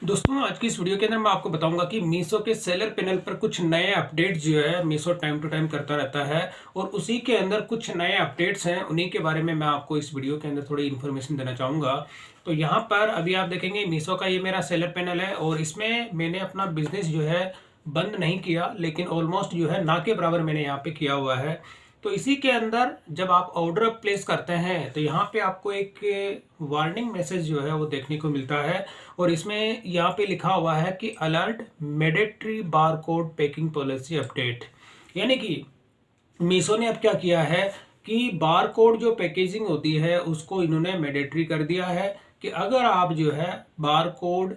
दोस्तों आज की इस वीडियो के अंदर मैं आपको बताऊंगा कि मीशो के सेलर पैनल पर कुछ नए अपडेट जो है मीशो टाइम टू टाइम करता रहता है और उसी के अंदर कुछ नए अपडेट्स हैं। उन्हीं के बारे में मैं आपको इस वीडियो के अंदर थोड़ी इन्फॉर्मेशन देना चाहूँगा। तो यहाँ पर अभी आप देखेंगे मीशो का ये मेरा सेलर पैनल है और इसमें मैंने अपना बिजनेस जो है बंद नहीं किया, लेकिन ऑलमोस्ट जो है ना के बराबर मैंने यहाँ पे किया हुआ है। तो इसी के अंदर जब आप ऑर्डर प्लेस करते हैं तो यहाँ पे आपको एक वार्निंग मैसेज जो है वो देखने को मिलता है और इसमें यहाँ पे लिखा हुआ है कि alert mandatory barcode packing policy update. यानी कि मीशो ने अब क्या किया है कि बारकोड जो पैकेजिंग होती है उसको इन्होंने मैंडेटरी कर दिया है कि अगर आप जो है बारकोड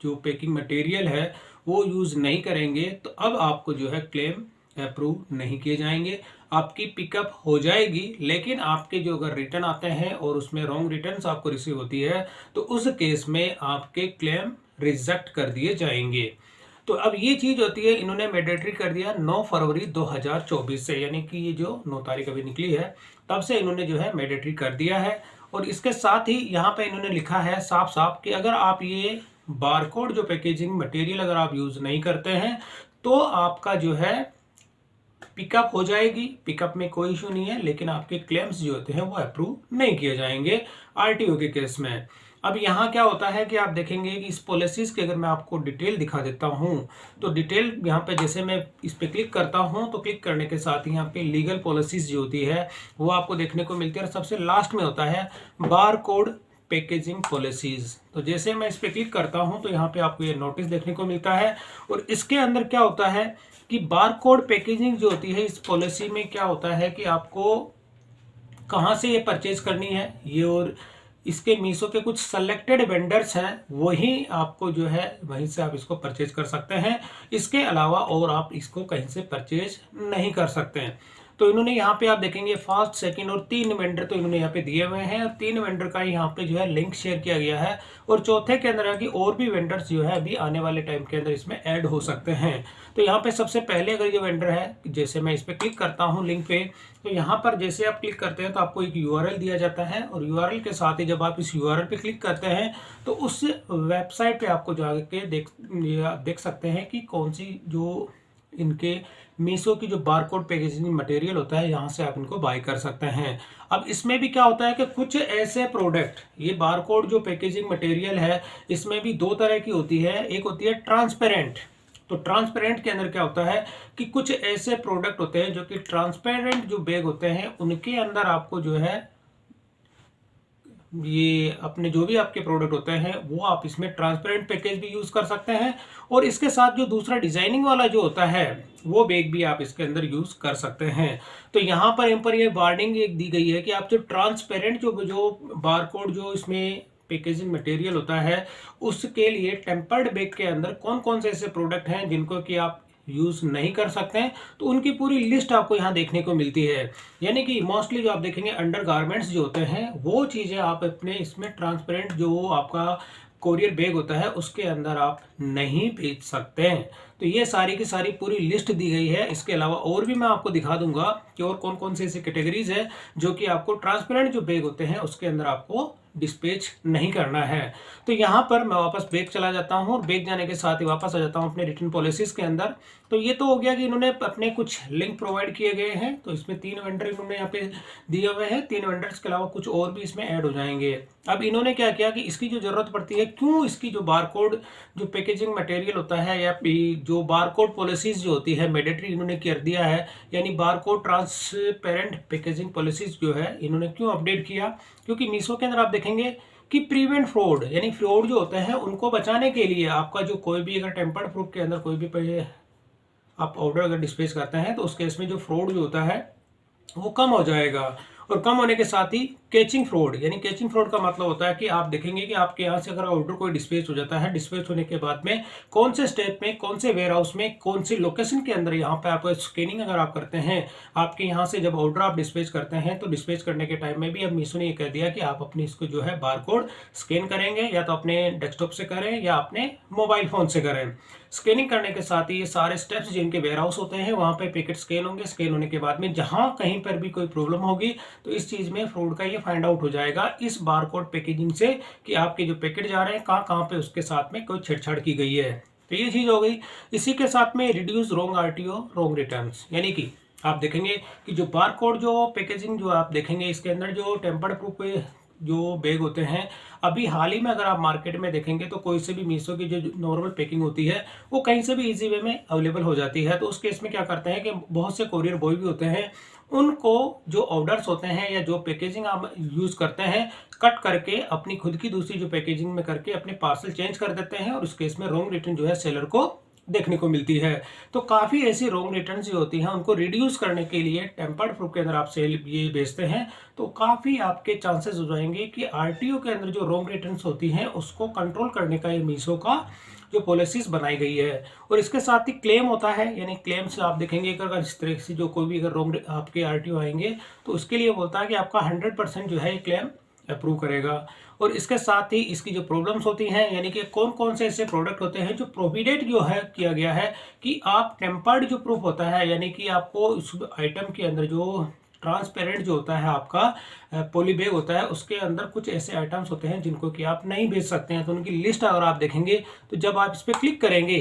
जो पैकिंग मटेरियल है वो यूज़ नहीं करेंगे तो अब आपको जो है क्लेम अप्रूव नहीं किए जाएंगे। आपकी पिकअप हो जाएगी, लेकिन आपके जो अगर रिटर्न आते हैं और उसमें रॉन्ग रिटर्न्स आपको रिसीव होती है तो उस केस में आपके क्लेम रिजेक्ट कर दिए जाएंगे। तो अब ये चीज़ होती है, इन्होंने मैंडेटरी कर दिया 9 फरवरी 2024 से, यानी कि ये जो 9 तारीख अभी निकली है तब से इन्होंने जो है मैंडेटरी कर दिया है। और इसके साथ ही यहाँ पे इन्होंने लिखा है साफ साफ कि अगर आप ये बारकोड जो पैकेजिंग मटेरियल अगर आप यूज़ नहीं करते हैं तो आपका जो है पिकअप हो जाएगी, पिकअप में कोई इशू नहीं है, लेकिन आपके क्लेम्स जो होते हैं वो अप्रूव नहीं किए जाएंगे आरटीओ के केस में। अब यहाँ क्या होता है कि आप देखेंगे कि इस पॉलिसीज के अगर मैं आपको डिटेल दिखा देता हूँ तो डिटेल यहाँ पे जैसे मैं इस पे क्लिक करता हूँ तो क्लिक करने के साथ ही यहाँ पे लीगल पॉलिसीज जो होती है वो आपको देखने को मिलती है और सबसे लास्ट में होता है बार कोड पैकेजिंग पॉलिसीज। तो जैसे मैं इस पे क्लिक करता हूँ तो यहाँ पे आपको ये नोटिस देखने को मिलता है और इसके अंदर क्या होता है कि बारकोड पैकेजिंग जो होती है इस पॉलिसी में क्या होता है कि आपको कहाँ से ये परचेज करनी है ये, और इसके मीशो के कुछ सेलेक्टेड वेंडर्स हैं वही आपको जो है वहीं से आप इसको परचेज कर सकते हैं। इसके अलावा और आप इसको कहीं से परचेज नहीं कर सकते हैं। तो इन्होंने यहाँ पे आप देखेंगे फर्स्ट, सेकंड और 3 वेंडर तो इन्होंने यहाँ पे दिए हुए हैं और 3 वेंडर का यहाँ पे जो है लिंक शेयर किया गया है और चौथे के अंदर है कि और भी वेंडर्स जो है अभी आने वाले टाइम के अंदर इसमें ऐड हो सकते हैं। तो यहाँ पे सबसे पहले अगर ये वेंडर है, जैसे मैं इस पर क्लिक करता हूँ लिंक पे, तो यहाँ पर जैसे आप क्लिक करते हैं तो आपको एक यूआरएल दिया जाता है और यूआरएल के साथ ही जब आप इस यूआरएल पे क्लिक करते हैं तो उस वेबसाइट पे आपको जाके देख सकते हैं कि कौन सी जो इनके मीशो की जो बारकोड पैकेजिंग मटेरियल होता है यहाँ से आप इनको बाय कर सकते हैं। अब इसमें भी क्या होता है कि कुछ ऐसे प्रोडक्ट, ये बारकोड जो पैकेजिंग मटेरियल है इसमें भी 2 तरह की होती है। एक होती है ट्रांसपेरेंट। तो ट्रांसपेरेंट के अंदर क्या होता है कि कुछ ऐसे प्रोडक्ट होते हैं जो कि ट्रांसपेरेंट जो बैग होते हैं उनके अंदर आपको जो है ये अपने जो भी आपके प्रोडक्ट होते हैं वो आप इसमें ट्रांसपेरेंट पैकेज भी यूज़ कर सकते हैं और इसके साथ जो दूसरा डिजाइनिंग वाला जो होता है वो बैग भी आप इसके अंदर यूज़ कर सकते हैं। तो यहाँ पर इन पर ये वार्निंग एक दी गई है कि आप जो ट्रांसपेरेंट जो बारकोड जो इसमें पैकेजिंग मटेरियल होता है उसके लिए टेम्पर्ड बैग के अंदर कौन कौन से ऐसे प्रोडक्ट हैं जिनको कि आप यूज़ नहीं कर सकते हैं, तो उनकी पूरी लिस्ट आपको यहाँ देखने को मिलती है। यानी कि मोस्टली जो आप देखेंगे अंडर गारमेंट्स जो होते हैं वो चीज़ें आप अपने इसमें ट्रांसपेरेंट जो आपका कोरियर बैग होता है उसके अंदर आप नहीं भेज सकते हैं। तो ये सारी की सारी पूरी लिस्ट दी गई है। इसके अलावा और भी मैं आपको दिखा दूंगा कि और कौन कौन से ऐसी कैटेगरीज है जो कि आपको ट्रांसपेरेंट जो बैग होते हैं उसके अंदर आपको डिस्पैच नहीं करना है। तो यहाँ पर मैं वापस बैक चला जाता हूँ और बैक जाने के साथ ही वापस आ जाता हूँ अपने रिटर्न पॉलिसीज के अंदर। तो ये तो हो गया कि इन्होंने अपने कुछ लिंक प्रोवाइड किए गए हैं, तो इसमें 3 वेंडर इन्होंने यहाँ पे दिए हुए हैं। 3 वेंडर्स के अलावा कुछ और भी इसमें ऐड हो जाएंगे। अब इन्होंने क्या किया कि इसकी जो जरूरत पड़ती है, क्यों इसकी जो बारकोड जो पैकेजिंग मटेरियल होता है या जो बारकोड पॉलिसीज जो होती है मैंडेटरी इन्होंने कर दिया है, यानी बारकोड ट्रांसपेरेंट पैकेजिंग पॉलिसीज जो है इन्होंने क्यों अपडेट किया, क्योंकि मीशो के अंदर आप देखेंगे कि प्रिवेंट फ्रॉड, यानी फ्रॉड जो होते हैं उनको बचाने के लिए आपका जो कोई भी अगर टेम्पर्ड प्रूफ के अंदर कोई भी आप ऑर्डर अगर डिस्पैच करते हैं तो उस केस में जो फ्रॉड जो होता है वो कम हो जाएगा। और कम होने के साथ ही कैचिंग फ्रॉड, यानी कैचिंग फ्रॉड का मतलब होता है कि आप देखेंगे कि आपके यहाँ से अगर ऑर्डर कोई डिस्पैच हो जाता है, डिस्पैच होने के बाद में कौन से स्टेप में, कौन से वेयर हाउस में, कौन सी लोकेशन के अंदर यहाँ पे आप स्कैनिंग अगर आप करते हैं, आपके यहाँ से जब ऑर्डर आप डिस्पैच करते हैं तो डिस्पैच करने के टाइम में भी अब मीशो ने ये कह दिया कि आप अपनी इसको जो है बारकोड स्कैन करेंगे या तो अपने डेस्कटॉप से करें या अपने मोबाइल फोन से करें। स्कैनिंग करने के साथ ही ये सारे स्टेप्स जिनके वेयर हाउस होते हैं वहाँ पे पैकेट स्कैन होंगे। स्कैन होने के बाद में जहाँ कहीं पर भी कोई प्रॉब्लम होगी तो इस चीज़ में फ्रॉड का ये फाइंड आउट हो जाएगा इस बारकोड पैकेजिंग से कि आपके जो पैकेट जा रहे हैं कहाँ कहाँ पे उसके साथ में कोई छेड़छाड़ की गई है। तो ये चीज़ हो गई। इसी के साथ में reduce wrong RTO wrong returns, यानी कि आप देखेंगे कि जो बारकोड जो पैकेजिंग जो आप देखेंगे इसके अंदर जो टेम्पर्ड प्रूफ जो बैग होते हैं, अभी हाल ही में अगर आप मार्केट में देखेंगे तो कोई से भी मीशो की जो नॉर्मल पैकिंग होती है वो कहीं से भी इजी वे में अवेलेबल हो जाती है। तो उस केस में क्या करते हैं कि बहुत से कोरियर बॉय भी होते हैं, उनको जो ऑर्डर्स होते हैं या जो पैकेजिंग आप यूज़ करते हैं कट करके अपनी खुद की दूसरी जो पैकेजिंग में करके अपने पार्सल चेंज कर देते हैं और उस केस में रॉन्ग रिटर्न जो है सेलर को देखने को मिलती है। तो काफ़ी ऐसी रॉन्ग रिटर्न्स जो होती हैं उनको रिड्यूस करने के लिए टेम्पर्ड प्रूफ के अंदर आप सेल ये बेचते हैं तो काफ़ी आपके चांसेस हो जाएंगे कि आरटीओ के अंदर जो रॉन्ग रिटर्न्स होती हैं उसको कंट्रोल करने का ये मीशो का जो पॉलिसीज बनाई गई है। और इसके साथ ही क्लेम होता है, यानी क्लेम से आप देखेंगे कि अगर इस तरह से जो कोई भी अगर रॉन्ग आपके आरटीओ आएंगे तो उसके लिए बोलता है कि आपका 100% जो है ये क्लेम अप्रूव करेगा। और इसके साथ ही इसकी जो प्रॉब्लम्स होती हैं, यानी कि कौन कौन से ऐसे प्रोडक्ट होते हैं जो प्रोहिबिटेड जो है किया गया है कि आप टेम्पर्ड जो प्रूफ होता है, यानी कि आपको उस आइटम के अंदर जो ट्रांसपेरेंट जो होता है आपका पॉली बैग होता है उसके अंदर कुछ ऐसे आइटम्स होते हैं जिनको कि आप नहीं बेच सकते हैं। तो उनकी लिस्ट अगर आप देखेंगे तो जब आप इस पर क्लिक करेंगे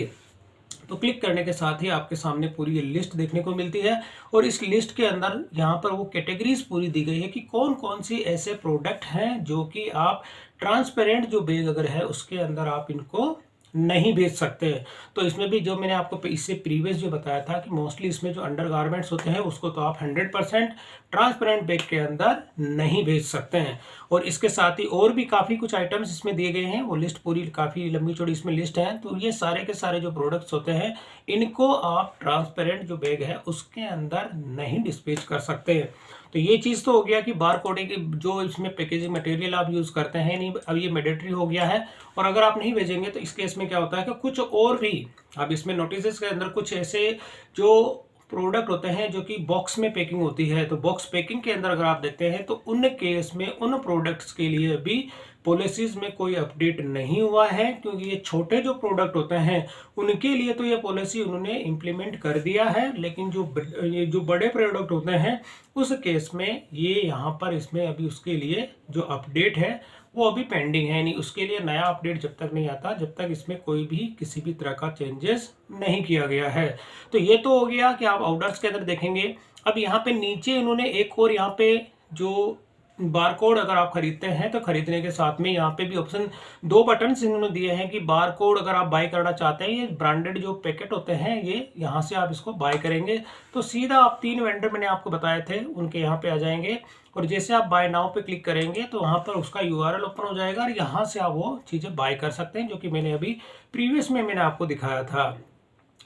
तो क्लिक करने के साथ ही आपके सामने पूरी ये लिस्ट देखने को मिलती है। और इस लिस्ट के अंदर यहाँ पर वो कैटेगरीज पूरी दी गई है कि कौन कौन सी ऐसे प्रोडक्ट हैं जो कि आप ट्रांसपेरेंट जो बैग अगर है उसके अंदर आप इनको नहीं बेच सकते। तो इसमें भी जो मैंने आपको इससे प्रीवियस जो बताया था कि मोस्टली इसमें जो अंडरगारमेंट्स होते हैं उसको तो आप 100% ट्रांसपेरेंट बैग के अंदर नहीं बेच सकते हैं। और इसके साथ ही और भी काफ़ी कुछ आइटम्स इसमें दिए गए हैं, वो लिस्ट पूरी काफ़ी लंबी चौड़ी इसमें लिस्ट है। तो ये सारे के सारे जो प्रोडक्ट्स होते हैं इनको आप ट्रांसपेरेंट जो बैग है उसके अंदर नहीं डिस्पैच कर सकते हैं। तो ये चीज़ तो हो गया कि बार कोडिंग की जो इसमें पैकेजिंग मटेरियल आप यूज़ करते हैं नहीं, अब ये मैंडेटरी हो गया है। और अगर आप नहीं भेजेंगे तो इस केस में क्या होता है कि कुछ और भी अब इसमें नोटिस के अंदर कुछ ऐसे जो प्रोडक्ट होते हैं जो कि बॉक्स में पैकिंग होती है, तो बॉक्स पैकिंग के अंदर अगर आप देखते हैं तो उन केस में उन प्रोडक्ट्स के लिए भी पॉलिसीज में कोई अपडेट नहीं हुआ है, क्योंकि ये छोटे जो प्रोडक्ट होते हैं उनके लिए तो ये पॉलिसी उन्होंने इम्प्लीमेंट कर दिया है, लेकिन जो बड़े प्रोडक्ट होते हैं उस केस में ये यहाँ पर इसमें अभी उसके लिए जो अपडेट है वो अभी पेंडिंग है। यानी उसके लिए नया अपडेट जब तक नहीं आता जब तक इसमें कोई भी किसी भी तरह का चेंजेस नहीं किया गया है। तो ये तो हो गया कि आप ऑर्डर्स के अंदर देखेंगे। अब यहाँ पे नीचे इन्होंने एक और यहाँ पे जो बारकोड अगर आप खरीदते हैं तो खरीदने के साथ में यहाँ पे भी ऑप्शन 2 बटन इन्होंने दिए हैं कि बारकोड अगर आप बाय करना चाहते हैं, ये ब्रांडेड जो पैकेट होते हैं ये यहाँ से आप इसको बाय करेंगे तो सीधा आप 3 वेंडर मैंने आपको बताए थे उनके यहाँ पे आ जाएंगे। और जैसे आप बाय नाउ पे क्लिक करेंगे तो वहाँ पर उसका यूआरएल ओपन हो जाएगा और यहाँ से आप वो चीज़ें बाय कर सकते हैं, जो कि मैंने अभी प्रीवियस में मैंने आपको दिखाया था।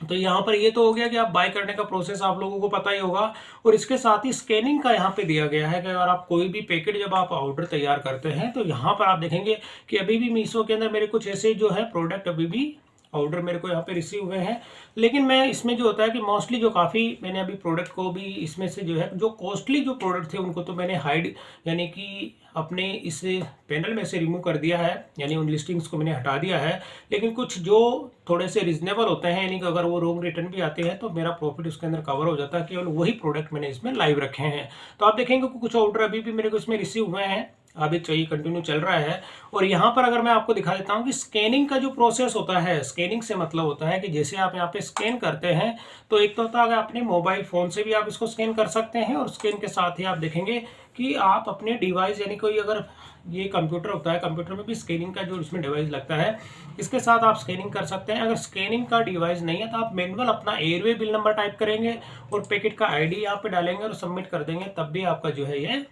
तो यहाँ पर ये तो हो गया कि आप बाय करने का प्रोसेस आप लोगों को पता ही होगा। और इसके साथ ही स्कैनिंग का यहाँ पे दिया गया है कि अगर आप कोई भी पैकेट जब आप ऑर्डर तैयार करते हैं तो यहाँ पर आप देखेंगे कि अभी भी मीशो के अंदर मेरे कुछ ऐसे जो है प्रोडक्ट अभी भी ऑर्डर मेरे को यहाँ पे रिसीव हुए हैं। लेकिन मैं इसमें जो होता है कि मोस्टली जो काफ़ी मैंने अभी प्रोडक्ट को भी इसमें से जो है जो कॉस्टली जो प्रोडक्ट थे उनको तो मैंने हाइड यानी कि अपने इस पैनल में से रिमूव कर दिया है, यानी उन लिस्टिंग्स को मैंने हटा दिया है। लेकिन कुछ जो थोड़े से रिजनेबल होते हैं, यानी कि अगर वो रॉन्ग रिटर्न भी आते हैं तो मेरा प्रॉफिट उसके अंदर कवर हो जाता है, केवल वही प्रोडक्ट मैंने इसमें लाइव रखे हैं। तो आप देखेंगे कि कुछ ऑर्डर अभी भी मेरे को इसमें रिसीव हुए हैं, अभी चाहिए कंटिन्यू चल रहा है। और यहाँ पर अगर मैं आपको दिखा देता हूँ कि स्कैनिंग का जो प्रोसेस होता है, स्कैनिंग से मतलब होता है कि जैसे आप यहाँ पे स्कैन करते हैं तो एक तो होता है अपने मोबाइल फ़ोन से भी आप इसको स्कैन कर सकते हैं, और स्कैन के साथ ही आप देखेंगे कि आप अपने डिवाइस यानी कोई अगर ये कंप्यूटर होता है, कंप्यूटर में भी स्कैनिंग का जो इसमें डिवाइस लगता है इसके साथ आप स्कैनिंग कर सकते हैं। अगर स्कैनिंग का डिवाइस नहीं है तो आप मैनुअल अपना एयरवे बिल नंबर टाइप करेंगे और पैकेट का आईडी यहाँ पे डालेंगे और सबमिट कर देंगे, तब भी आपका जो है ये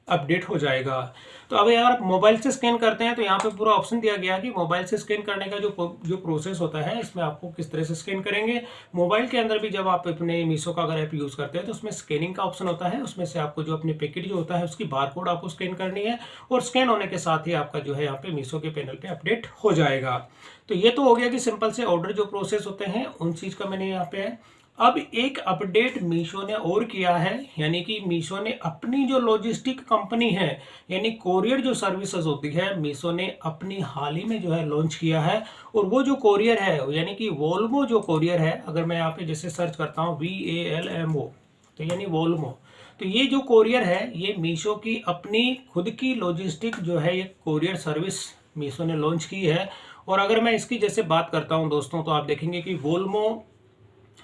अपडेट हो जाएगा। तो अब अगर आप मोबाइल से स्कैन करते हैं तो यहाँ पे पूरा ऑप्शन दिया गया कि मोबाइल से स्कैन करने का जो प्रोसेस होता है इसमें आपको किस तरह से स्कैन करेंगे। मोबाइल के अंदर भी जब आप अपने मीशो का अगर ऐप यूज़ करते हैं तो उसमें स्कैनिंग का ऑप्शन होता है, उसमें से आपको जो अपने पैकेट जो होता है उसकी बारकोड आपको स्कैन करनी है और स्कैन होने के साथ ही आपका जो है यहाँ पे मीशो के पैनल पे अपडेट हो जाएगा। तो ये तो हो गया कि सिंपल से ऑर्डर जो प्रोसेस होते हैं उन चीज़ का मैंने यहाँ पे अब एक अपडेट मीशो ने और किया है, यानी कि मीशो ने अपनी जो लॉजिस्टिक कंपनी है, यानी कोरियर जो सर्विसेज होती है, मीशो ने अपनी हाल ही में जो है लॉन्च किया है। और वो जो कोरियर है, यानी कि वोल्वो जो कोरियर है, अगर मैं यहाँ पे जैसे सर्च करता हूँ VALMO, तो यानी वोल्वो, तो ये जो कोरियर है ये मीशो की अपनी खुद की लॉजिस्टिक जो है ये कोरियर सर्विस मीशो ने लॉन्च की है। और अगर मैं इसकी जैसे बात करता हूँ दोस्तों, तो आप देखेंगे कि वोल्वो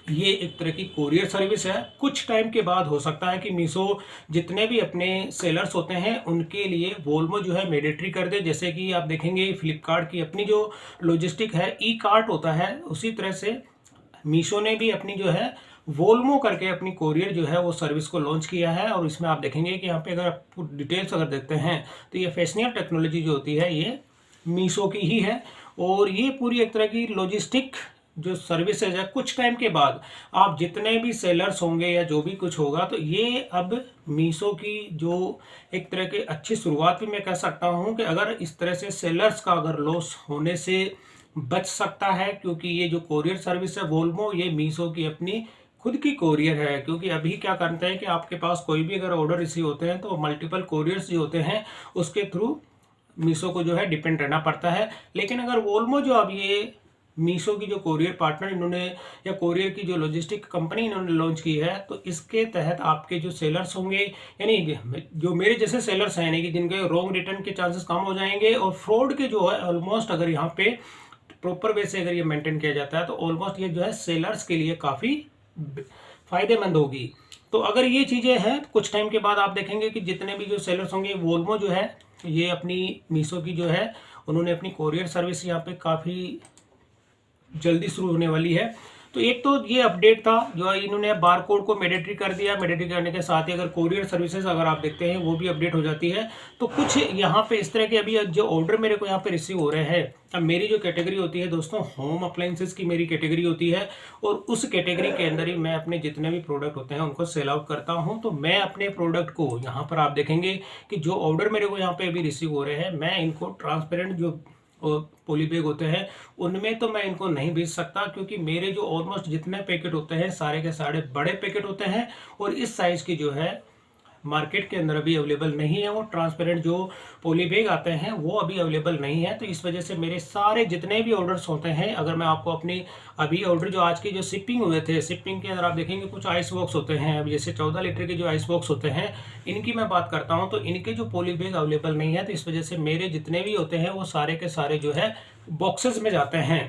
ये एक तरह की कोरियर सर्विस है। कुछ टाइम के बाद हो सकता है कि मीशो जितने भी अपने सेलर्स होते हैं उनके लिए वोल्वो जो है मैंडेटरी कर दे। जैसे कि आप देखेंगे फ्लिपकार्ट की अपनी जो लॉजिस्टिक है, ई कार्ट होता है, उसी तरह से मीशो ने भी अपनी जो है वोल्वो करके अपनी कोरियर जो है वो सर्विस को लॉन्च किया है। और इसमें आप देखेंगे कि यहाँ पे अगर आपको डिटेल्स अगर देखते हैं तो ये फैशनियर टेक्नोलॉजी जो होती है ये मीशो की ही है। और ये पूरी एक तरह की लॉजिस्टिक जो सर्विसेज है, कुछ टाइम के बाद आप जितने भी सेलर्स होंगे या जो भी कुछ होगा, तो ये अब मीशो की जो एक तरह की अच्छी शुरुआत भी मैं कह सकता हूँ कि अगर इस तरह से सेलर्स का अगर लॉस होने से बच सकता है, क्योंकि ये जो कोरियर सर्विस है वोल्वो, ये मीशो की अपनी खुद की कोरियर है। क्योंकि अभी क्या करते हैं कि आपके पास कोई भी अगर ऑर्डर रिसीव होते हैं तो मल्टीपल कोरियर्स जो होते हैं उसके थ्रू मीशो को जो है डिपेंड रहना पड़ता है। लेकिन अगर वोल्वो जो अब ये मीशो की जो कोरियर पार्टनर इन्होंने या कोरियर की जो लॉजिस्टिक कंपनी इन्होंने लॉन्च की है, तो इसके तहत आपके जो सेलर्स होंगे, यानी जो मेरे जैसे सेलर्स हैं, यानी कि जिनके रॉन्ग रिटर्न के चांसेस कम हो जाएंगे और फ्रॉड के जो है ऑलमोस्ट, अगर यहाँ पे प्रॉपर वे से अगर ये मेंटेन किया जाता है तो ऑलमोस्ट ये जो है सेलर्स के लिए काफ़ी फायदेमंद होगी। तो अगर ये चीज़ें हैं, कुछ टाइम के बाद आप देखेंगे कि जितने भी जो सेलर्स होंगे, वोल्वो जो है ये अपनी मीशो की जो है उन्होंने अपनी कोरियर सर्विस यहाँ पे काफ़ी जल्दी शुरू होने वाली है। तो एक तो ये अपडेट था जो इन्होंने बार कोड को मैंडेटरी कर दिया। मैंडेटरी करने के साथ ही अगर कोरियर सर्विसेज अगर आप देखते हैं वो भी अपडेट हो जाती है। तो कुछ यहाँ पे इस तरह के अभी जो ऑर्डर मेरे को यहाँ पे रिसीव हो रहे हैं, अब मेरी जो कैटेगरी होती है दोस्तों, होम अप्लायंसेस की मेरी कैटेगरी होती है। और उस कैटेगरी के अंदर ही मैं अपने जितने भी प्रोडक्ट होते हैं उनको सेल आउट करता हूँ। तो मैं अपने प्रोडक्ट को यहाँ पर आप देखेंगे कि जो ऑर्डर मेरे को यहाँ पे अभी रिसीव हो रहे हैं, मैं इनको ट्रांसपेरेंट जो पॉली बैग होते हैं उनमें तो मैं इनको नहीं भेज सकता, क्योंकि मेरे जो ऑलमोस्ट जितने पैकेट होते हैं सारे के सारे बड़े पैकेट होते हैं और इस साइज़ की जो है मार्केट के अंदर अभी अवेलेबल नहीं है। वो ट्रांसपेरेंट जो पॉली बैग आते हैं वो अभी अवेलेबल नहीं है। तो इस वजह से मेरे सारे जितने भी ऑर्डर्स होते हैं, अगर मैं आपको अपनी अभी ऑर्डर जो आज की जो शिपिंग हुए थे, शिपिंग के अंदर आप देखेंगे कुछ आइस बॉक्स होते हैं, अभी जैसे 14 लीटर के जो आइस बॉक्स होते हैं इनकी मैं बात करता हूँ, तो इनके जो पॉली बैग अवेलेबल नहीं है। तो इस वजह से मेरे जितने भी होते हैं वो सारे के सारे जो है बॉक्सेस में जाते हैं।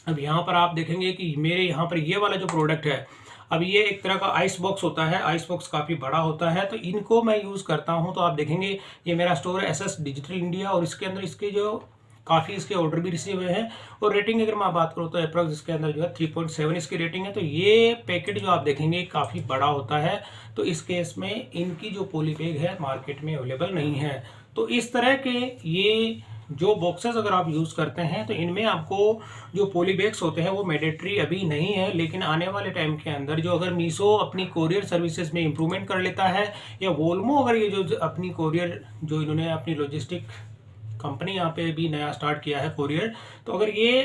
अब यहाँ पर आप देखेंगे कि मेरे यहाँ पर ये वाला जो प्रोडक्ट है, अब ये एक तरह का आइस बॉक्स होता है। आइस बॉक्स काफ़ी बड़ा होता है, तो इनको मैं यूज़ करता हूँ। तो आप देखेंगे ये मेरा स्टोर है SS डिजिटल इंडिया, और इसके अंदर इसके जो काफ़ी इसके ऑर्डर भी रिसीव हुए हैं। और रेटिंग अगर मैं बात करूँ तो अप्रॉक्स इसके अंदर जो है 3.7 इसकी रेटिंग है। तो ये पैकेट जो आप देखेंगे काफ़ी बड़ा होता है। तो इस केस में इनकी जो पॉली बैग है मार्केट में अवेलेबल नहीं है। तो इस तरह के ये जो बॉक्सेस अगर आप यूज़ करते हैं तो इनमें आपको जो पॉली बैग्स होते हैं वो मैंडेटरी अभी नहीं है। लेकिन आने वाले टाइम के अंदर जो अगर मीशो अपनी कोरियर सर्विसेज में इंप्रूवमेंट कर लेता है, या वोल्वो अगर ये जो अपनी कोरियर जो इन्होंने अपनी लॉजिस्टिक कंपनी यहाँ पे भी नया स्टार्ट किया है कोरियर, तो अगर ये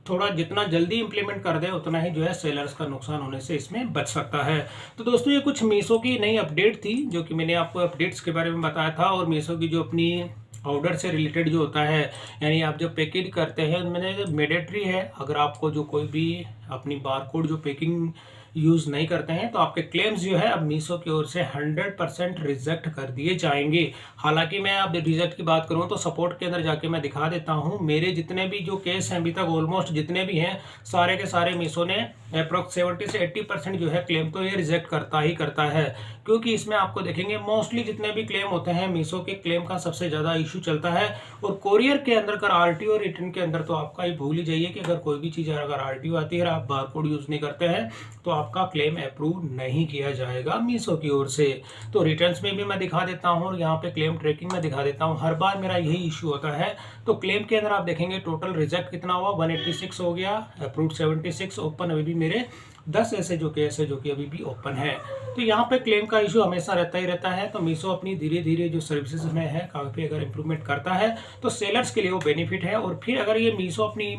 थोड़ा जितना जल्दी इंप्लीमेंट कर दे उतना ही जो है सेलर्स का नुकसान होने से इसमें बच सकता है। तो दोस्तों ये कुछ मीशो की नई अपडेट थी जो कि मैंने आपको अपडेट्स के बारे में बताया था। और मीशो की जो अपनी ऑर्डर से रिलेटेड जो होता है, यानी आप जब पैकेज करते हैं उनमें मैंडेटरी है, अगर आपको जो कोई भी अपनी बारकोड जो पैकिंग यूज़ नहीं करते हैं तो आपके क्लेम्स जो है अब मीशो की ओर से 100% रिजेक्ट कर दिए जाएंगे। हालांकि मैं अब रिजेक्ट की बात करूं तो सपोर्ट के अंदर जाके मैं दिखा देता हूं, मेरे जितने भी जो केस हैं अभी तक ऑलमोस्ट जितने भी हैं सारे के सारे मीशो ने अप्रॉक्स 70 से 80% जो है क्लेम तो ये रिजेक्ट करता ही करता है। क्योंकि इसमें आपको देखेंगे मोस्टली जितने भी क्लेम होते हैं मीशो के क्लेम का सबसे ज़्यादा इशू चलता है। और कोरियर के अंदर कर RTO रिटर्न के अंदर तो आपका ये भूल ही जाइए कि अगर कोई भी चीज़ अगर RTO आती है और आप बारकोड यूज़ नहीं करते हैं तो आपका क्लेम अप्रूव नहीं किया जाएगा मीशो की ओर से। तो रिटर्न्स में भी मैं दिखा देता हूँ और यहाँ पे क्लेम ट्रैकिंग में दिखा देता हूँ, हर बार मेरा यही इशू होता है। तो क्लेम के अंदर आप देखेंगे टोटल रिजेक्ट कितना हुआ, 186 हो गया, अप्रूव 76, ओपन अभी भी मेरे 10 ऐसे जो केस है जो कि अभी भी ओपन है। तो यहाँ पे क्लेम का इशू हमेशा रहता ही रहता है। तो मीशो अपनी धीरे धीरे जो सर्विसेज में है काफ़ी अगर इंप्रूवमेंट करता है तो सेलर्स के लिए वो बेनिफिट है। और फिर अगर ये मीशो अपनी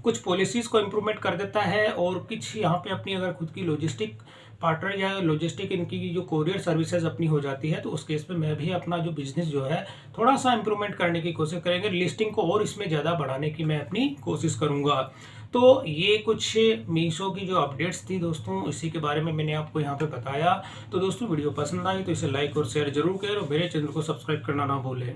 कुछ पॉलिसीज़ को इम्प्रूवमेंट कर देता है और कुछ यहाँ पे अपनी अगर खुद की लॉजिस्टिक पार्टनर या लॉजिस्टिक इनकी जो कोरियर सर्विसेज अपनी हो जाती है, तो उस केस पे मैं भी अपना जो बिज़नेस जो है थोड़ा-सा इम्प्रूवमेंट करने की कोशिश करेंगे। लिस्टिंग को और इसमें ज़्यादा बढ़ाने की मैं अपनी कोशिश करूँगा। तो ये कुछ मीशो की जो अपडेट्स थी दोस्तों, इसी के बारे में मैंने आपको यहाँ पे बताया। तो दोस्तों वीडियो पसंद आई तो इसे लाइक और शेयर ज़रूर करें और मेरे चैनल को सब्सक्राइब करना ना भूलें।